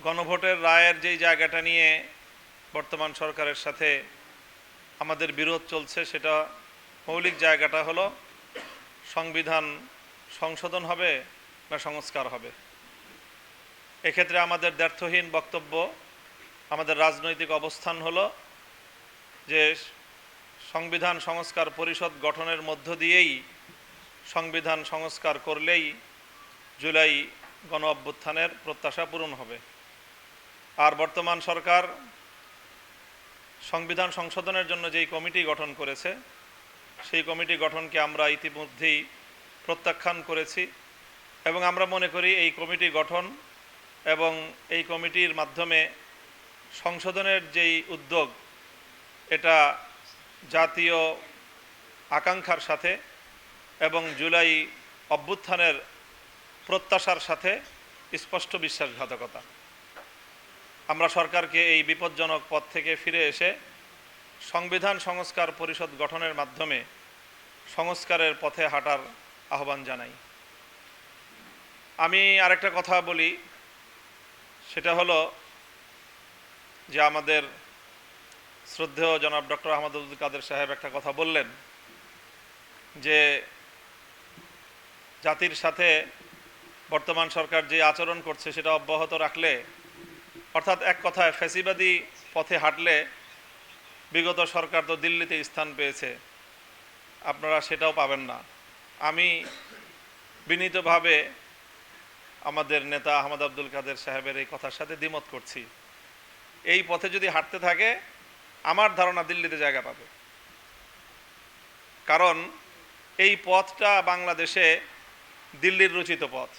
গণভোটের রায়ের যেই জায়গাটা নিয়ে বর্তমান সরকারের সাথে আমাদের বিরোধ চলছে, সেটা মৌলিক জায়গাটা হলো সংবিধান সংশোধন হবে না সংস্কার হবে। এক্ষেত্রে আমাদের দ্ব্যর্থহীন বক্তব্য, আমাদের রাজনৈতিক অবস্থান হলো যে সংবিধান সংস্কার পরিষদ গঠনের মধ্য দিয়েই সংবিধান সংস্কার করলেই জুলাই গণ অভ্যুত্থানের প্রত্যাশা পূরণ হবে। আর বর্তমান সরকার সংবিধান সংশোধনের জন্য যেই কমিটি গঠন করেছে, সেই কমিটি গঠনকে আমরা ইতিমধ্যেই প্রত্যাখ্যান করেছি এবং আমরা মনে করি এই কমিটি গঠন এবং এই কমিটির মাধ্যমে সংশোধনের যেই উদ্যোগ, এটা জাতীয় আকাঙ্ক্ষার সাথে এবং জুলাই অভ্যুত্থানের প্রত্যাশার সাথে স্পষ্ট বিশ্বাসঘাতকতা। আমরা সরকারকে এই বিপজ্জনক পথ থেকে ফিরে এসে সংবিধান সংস্কার পরিষদ গঠনের মাধ্যমে সংস্কারের পথে হাঁটার আহ্বান জানাই। আমি আরেকটা কথা বলি, সেটা হলো যে আমাদের শ্রদ্ধেয় জনাব ডক্টর আহমদ আব্দুল কাদের সাহেব একটা কথা বললেন যে জাতির সাথে বর্তমান সরকার যে আচরণ করছে সেটা অব্যাহত রাখলে, অর্থাৎ এক কথায় ফ্যাসিবাদী পথে হাঁটলে বিগত সরকার তো দিল্লিতে স্থান পেয়েছে, আপনারা সেটাও পাবেন না। আমি বিনীতভাবে আমাদের নেতা আহমদ আব্দুল কাদের সাহেবের এই কথার সাথে দ্বিমত করছি। এই পথে যদি হাঁটতে থাকে, আমার ধারণা দিল্লিতে জায়গা পাবে। কারণ এই পথটা বাংলাদেশে দিল্লির রচিত পথ।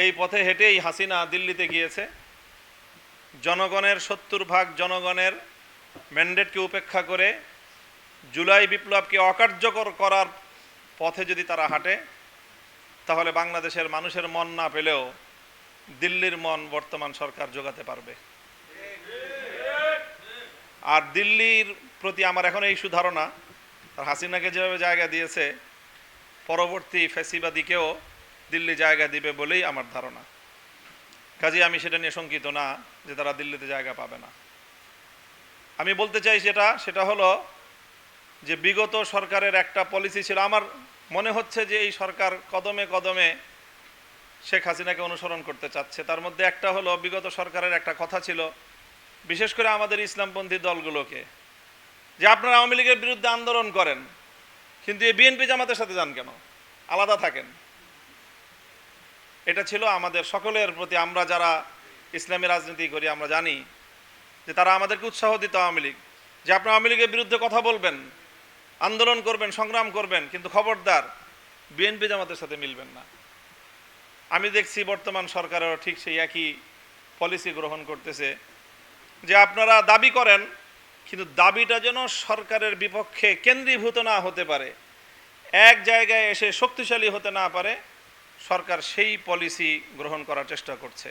এই পথে হেঁটেই হাসিনা দিল্লিতে গিয়েছে। জনগণের 70% জনগণের ম্যান্ডেটকে উপেক্ষা করে জুলাই বিপ্লবকে অকার্যকর করার পথে যদি তারা হাঁটে, তাহলে বাংলাদেশের মানুষের মন না পেলেও দিল্লির মন বর্তমান সরকার জোগাতে পারবে। আর দিল্লির প্রতি আমার এখন এই সুধারণা, হাসিনাকে যেভাবে জায়গা দিয়েছে, পরবর্তী ফ্যাসিবাদীকেও দিল্লি জায়গা দিবে বলেই আমার ধারণা। কাজে আমি সেটা নিয়ে শঙ্কিত না যে তারা দিল্লিতে জায়গা পাবে না। আমি বলতে চাই সেটা হলো যে বিগত সরকারের একটা পলিসি ছিল, আমার মনে হচ্ছে যে এই সরকার কদমে কদমে শেখ হাসিনাকে অনুসরণ করতে চাচ্ছে। তার মধ্যে একটা হলো, বিগত সরকারের একটা কথা ছিল, বিশেষ করে আমাদের ইসলামপন্থী দলগুলোকে, যে আপনারা আওয়ামী লীগের বিরুদ্ধে আন্দোলন করেন, কিন্তু এই বিএনপি জামাতের সাথে যান কেন, আলাদা থাকেন। এটা ছিল আমাদের সকলের প্রতি। আমরা যারা ইসলামী রাজনীতি করি আমরা জানি যে তারা আমাদেরকে উৎসাহ দিত, আওয়ামী লীগ, যে আপনারা আওয়ামী লীগের বিরুদ্ধে কথা বলবেন, আন্দোলন করবেন, সংগ্রাম করবেন, কিন্তু খবরদার বিএনপি জামাতের সাথে মিলবেন না। আমি দেখছি বর্তমান সরকারেরও ঠিক সেই একই পলিসি গ্রহণ করতেছে, যে আপনারা দাবি করেন, কিন্তু দাবিটা যেন সরকারের বিপক্ষে কেন্দ্রীভূত না হতে পারে, এক জায়গায় এসে শক্তিশালী হতে না পারে, সরকার সেই পলিসি গ্রহণ করার চেষ্টা করছে।